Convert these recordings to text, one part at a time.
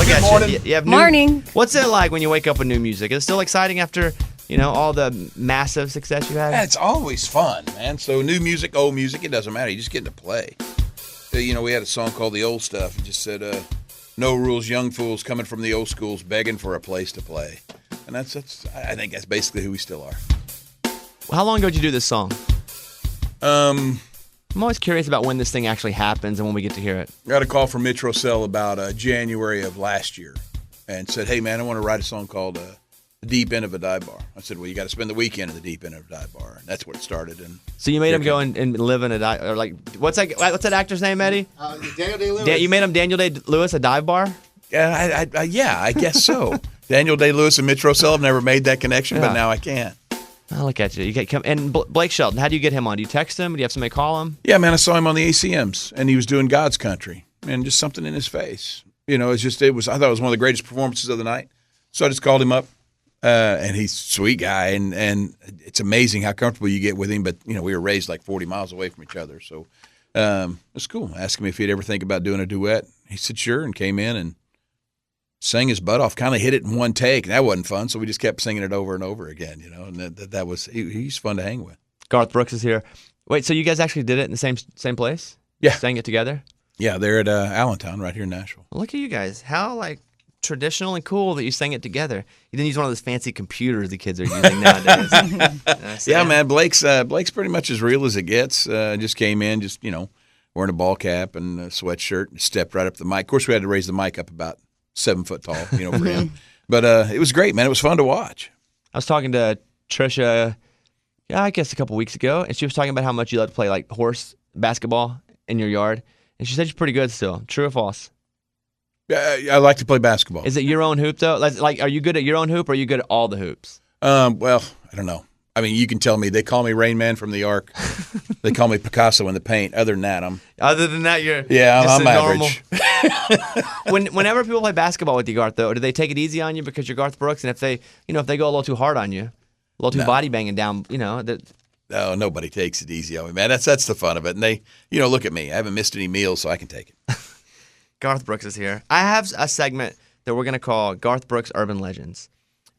Look Good at morning. you have Morning. What's it like when you wake up with new music? Is it still exciting after, all the massive success you had? Yeah, it's always fun, man. So new music, old music, it doesn't matter. You just get to play. We had a song called The Old Stuff. It just said, no rules, young fools coming from the old schools begging for a place to play. And I think that's basically who we still are. How long ago did you do this song? I'm always curious about when this thing actually happens and when we get to hear it. Got a call from Mitch Rossell about January of last year and said, hey, man, I want to write a song called The Deep End of a Dive Bar. I said, well, you got to spend the weekend at the deep end of a dive bar. And that's where it started. And so you made him go and live in a dive, or like, what's that actor's name, Eddie? Daniel Day-Lewis. You made him Daniel Day-Lewis a dive bar? yeah, I guess so. Daniel Day-Lewis and Mitch Rossell have never made that connection, but now I can. I look at you. You get and Blake Shelton. How do you get him on? Do you text him? Do you have somebody call him? Yeah, man, I saw him on the ACMs, and he was doing God's Country, and just something in his face. I thought it was one of the greatest performances of the night. So I just called him up, and he's a sweet guy, and it's amazing how comfortable you get with him. But we were raised like 40 miles away from each other, so it was cool. I asked him if he'd ever think about doing a duet. He said sure, and came in and sang his butt off, kind of hit it in one take. And that wasn't fun, so we just kept singing it over and over again, and that was, he's fun to hang with. Garth Brooks is here. Wait, so you guys actually did it in the same place? Yeah. Sang it together? Yeah, they're at Allentown right here in Nashville. Well, look at you guys. How, traditional and cool that you sang it together. You didn't use one of those fancy computers the kids are using nowadays. Yeah, man, Blake's pretty much as real as it gets. Just came in, wearing a ball cap and a sweatshirt, and stepped right up to the mic. Of course, we had to raise the mic up about 7 foot tall, for him. But it was great, man. It was fun to watch. I was talking to Trisha, I guess a couple weeks ago, and she was talking about how much you love to play horse basketball in your yard, and she said you're pretty good still. True or false? I like to play basketball. Is it your own hoop though? Are you good at your own hoop, or are you good at all the hoops? Well, I don't know. I mean, you can tell me. They call me Rain Man from the Ark. They call me Picasso in the paint. Other than that, you're I'm average. Whenever people play basketball with you, Garth, though, do they take it easy on you because you're Garth Brooks? And if they go a little too hard on you, a little too body banging down, No, nobody takes it easy on me, man. That's the fun of it. And they, look at me. I haven't missed any meals, so I can take it. Garth Brooks is here. I have a segment that we're going to call Garth Brooks Urban Legends.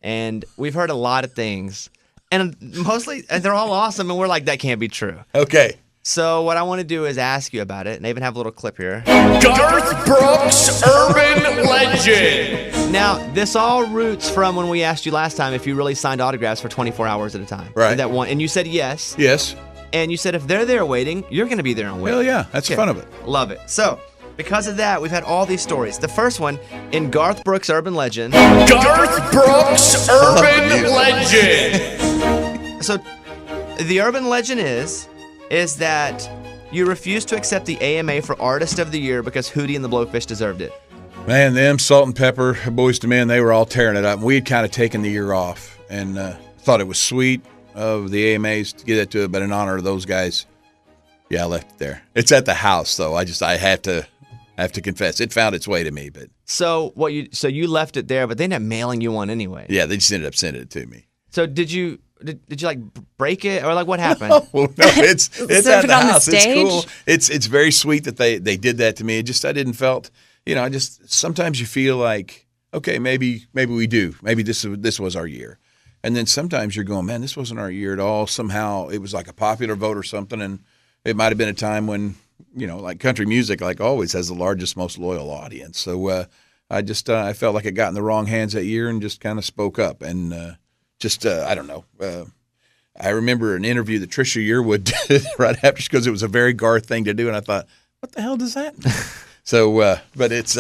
And we've heard a lot of things. And mostly, they're all awesome, and we're like, that can't be true. Okay. So what I want to do is ask you about it, and I even have a little clip here. Garth Brooks Urban Legend. Now, this all roots from when we asked you last time if you really signed autographs for 24 hours at a time. Right. And you said yes. Yes. And you said if they're there waiting, you're going to be there and waiting. Well, yeah, that's the fun of it. Love it. So, because of that, we've had all these stories. The first one, in Garth Brooks Urban Legend. Garth Brooks Urban Legend. So, the urban legend is that you refused to accept the AMA for Artist of the Year because Hootie and the Blowfish deserved it. Man, them Salt and Pepper, Boys to Men, they were all tearing it up. And we had kind of taken the year off and thought it was sweet of the AMAs to get it to it, but in honor of those guys, I left it there. It's at the house, though. I have to confess, it found its way to me. But so you left it there, but they ended up mailing you one anyway. Yeah, they just ended up sending it to me. So did you break it, or what happened? No, it's at the house. It's cool. It's very sweet that they did that to me. I didn't felt, sometimes you feel like, okay, maybe we do. Maybe this was our year. And then sometimes you're going, man, this wasn't our year at all. Somehow it was like a popular vote or something, and it might have been a time when, like country music, like always, has the largest, most loyal audience. So I felt like it got in the wrong hands that year and just kind of spoke up. And I don't know. I remember an interview that Trisha Yearwood did right after, because it was a very Garth thing to do, and I thought, what the hell does that mean? So, but it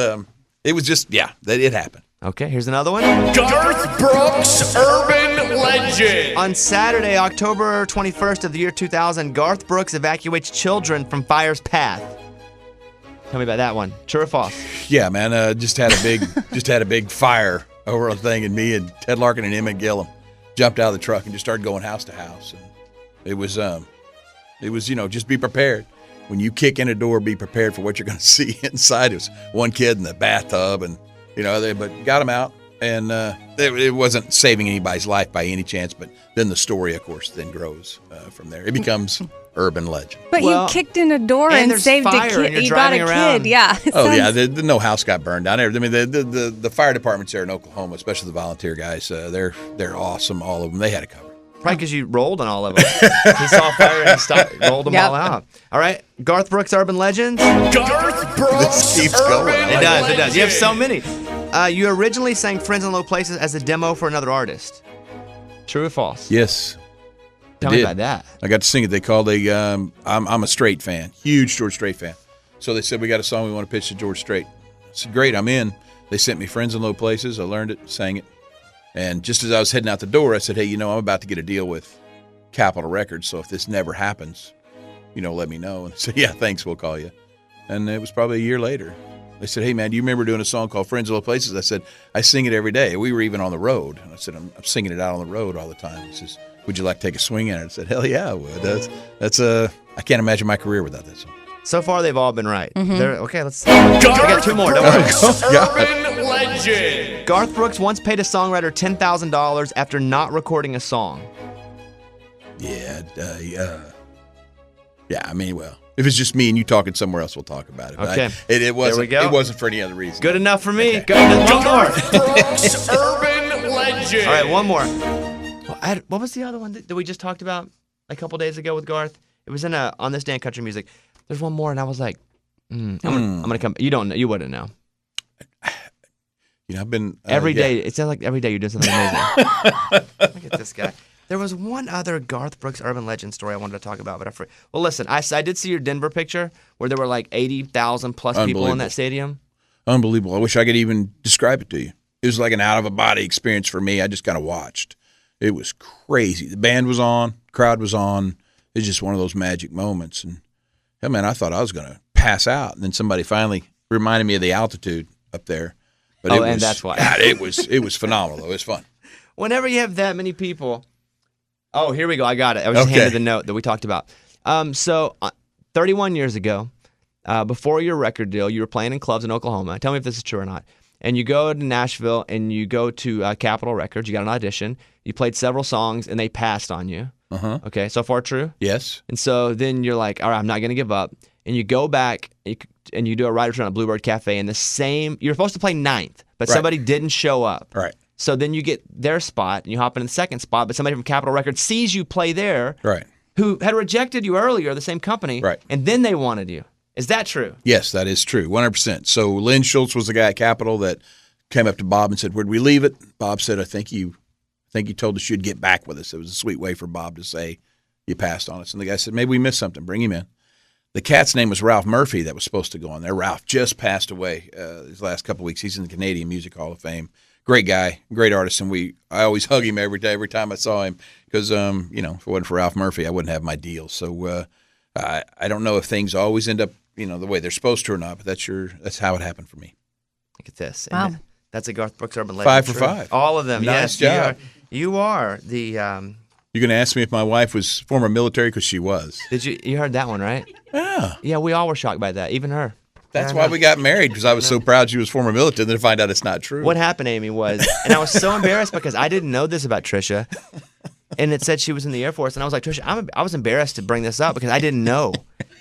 was just, that it happened. Okay, here's another one. Garth Brooks Urban Legend. On Saturday, October 21st of the year 2000, Garth Brooks evacuates children from fire's path. Tell me about that one. True or false? Yeah, man. Just had a big fire over a thing, and me and Ted Larkin and Emmett Gillum jumped out of the truck and just started going house to house. And it was just be prepared. When you kick in a door, be prepared for what you're going to see inside. It was one kid in the bathtub, and but got him out, and it wasn't saving anybody's life by any chance. But then the story, of course, then grows from there. It becomes urban legend. But you kicked in a door and saved a kid. You got a kid, yeah. Oh yeah, no house got burned down there. I mean, the fire departments there in Oklahoma, especially the volunteer guys, they're awesome. All of them, they had it covered. Probably because you rolled on all of them. He saw fire and he rolled them all out. All right, Garth Brooks, Urban Legends. Garth Brooks, keeps going. Urban It does. Legend. You have so many. You originally sang "Friends in Low Places" as a demo for another artist. True or false? Yes. Tell me about that. I got to sing it. They called I'm a Strait fan, huge George Strait fan. So they said, we got a song we want to pitch to George Strait. I said, great, I'm in. They sent me Friends in Low Places. I learned it, sang it. And just as I was heading out the door, I said, hey, I'm about to get a deal with Capitol Records. So if this never happens, let me know. And I said, yeah, thanks, we'll call you. And it was probably a year later. They said, hey, man, do you remember doing a song called Friends in Low Places? I said, I sing it every day. We were even on the road. And I said, I'm singing it out on the road all the time. He says, would you like to take a swing at it? I said, hell yeah, I would. I can't imagine my career without this song. So far, they've all been right. Okay, let's. Garth We got two more. Don't worry. Brooks, Urban Legend. Garth Brooks once paid a songwriter $10,000 after not recording a song. Yeah. I mean, well, if it's just me and you talking somewhere else, we'll talk about it. But Okay. It wasn't. There we go. It wasn't for any other reason. Good enough for me. Okay. Good. One more. Garth Brooks, Urban Legend. All right, one more. What was the other one that we just talked about a couple days ago with Garth? It was in On This Day in Country Music. There's one more, and I was like, I'm gonna come. You don't know. You wouldn't know. I've been Every day. It sounds like every day you're doing something amazing. Look at this guy. There was one other Garth Brooks Urban Legend story I wanted to talk about, but I forgot. Well, listen, I did see your Denver picture where there were like 80,000 plus people in that stadium. Unbelievable. I wish I could even describe it to you. It was like an out-of-a-body experience for me. I just kind of watched. It was crazy. The band was on, crowd was on. It was just one of those magic moments. And, hell, man, I thought I was going to pass out. And then somebody finally reminded me of the altitude up there. But and that's why. God, it was phenomenal, though. It was fun. Whenever you have that many people. Oh, here we go. I got it. I was just handed the note that we talked about. So 31 years ago, before your record deal, you were playing in clubs in Oklahoma. Tell me if this is true or not. And you go to Nashville and you go to Capitol Records. You got an audition. You played several songs and they passed on you. Uh-huh. Okay, so far true? Yes. And so then you're like, all right, I'm not going to give up. And you go back and you do a writer's round at Bluebird Cafe in the same, you're supposed to play ninth, but somebody didn't show up. Right. So then you get their spot and you hop in the second spot, but somebody from Capitol Records sees you play there. Right. Who had rejected you earlier, the same company. Right. And then they wanted you. Is that true? Yes, that is true, 100%. So Lynn Schultz was the guy at Capitol that came up to Bob and said, where'd we leave it? Bob said, I think you told us you'd get back with us. It was a sweet way for Bob to say you passed on us. And the guy said, maybe we missed something. Bring him in. The cat's name was Ralph Murphy that was supposed to go on there. Ralph just passed away these last couple of weeks. He's in the Canadian Music Hall of Fame. Great guy, great artist, and I always hug him every time I saw him because if it wasn't for Ralph Murphy, I wouldn't have my deal. So I don't know if things always end up the way they're supposed to or not, but that's how it happened for me. Look at this. Wow. And that's a Garth Brooks Urban Legend. 5 for true. 5. All of them. Nice yes. job. You are the. You're going to ask me if my wife was former military because she was. Did you heard that one, right? Yeah. Yeah, we all were shocked by that, even her. That's why we got married, because I was so proud she was former military, then to find out it's not true. What happened, Amy, was, and I was so embarrassed because I didn't know this about Trisha, and it said she was in the Air Force, and I was like, Trisha, I was embarrassed to bring this up because I didn't know.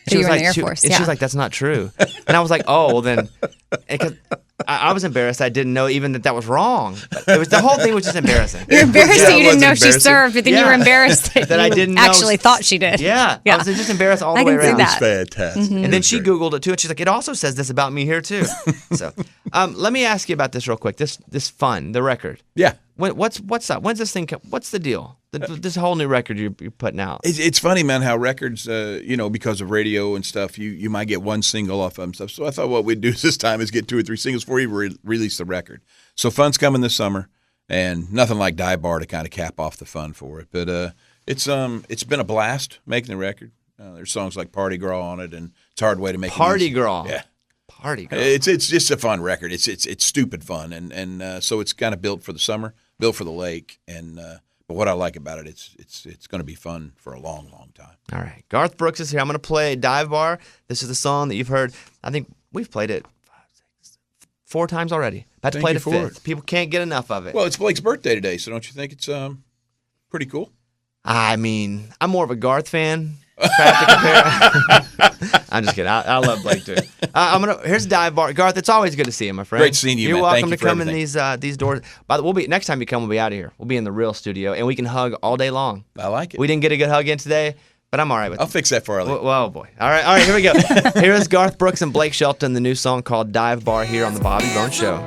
You was were in like, the Air Force, and she was like, that's not true. And I was like, oh, well then, because I was embarrassed. I didn't know even that was wrong. The whole thing was just embarrassing. You're embarrassed Yeah, that you it didn't was know she embarrassing. served, but then you were embarrassed that I you didn't know. actually thought she did. Yeah. I was just embarrassed all the I way can see around. that. Fantastic. And then she Googled it too, and she's like, it also says this about me here too. So let me ask you about this real quick. This fun, the record. Yeah. What's up? When's this thing what's the deal? This whole new record you're putting out. It's funny, man, how records, because of radio and stuff, you might get one single off of them and stuff. So I thought what we'd do this time is get 2 or 3 singles before you release the record. So Fun's coming this summer, and nothing like Die Bar to kind of cap off the fun for it. But it's been a blast making the record. There's songs like Party Girl on it, and it's a hard way to make Party music. Girl. Yeah. Party Girl. It's just a fun record. It's stupid fun, and so it's kind of built for the summer, built for the lake, and but what I like about it, it's going to be fun for a long, long time. All right. Garth Brooks is here. I'm going to play Dive Bar. This is the song that you've heard. I think we've played it 4 times already. About to play the 5th. People can't get enough of it. Well, it's Blake's birthday today, so don't you think it's pretty cool? I mean, I'm more of a Garth fan. If I have to compare. I'm just kidding. I love Blake too. Here's Dive Bar. Garth, it's always good to see you, my friend. Great seeing you, You're man. welcome Thank you to for come in everything. these doors. By the way, next time you come, we'll be out of here. We'll be in the real studio, and we can hug all day long. I like it. We didn't get a good hug in today, but I'm all right with it. I'll fix that for you. Well, boy. All right, here we go. Here is Garth Brooks and Blake Shelton, the new song called Dive Bar here on the Bobby Bones Show.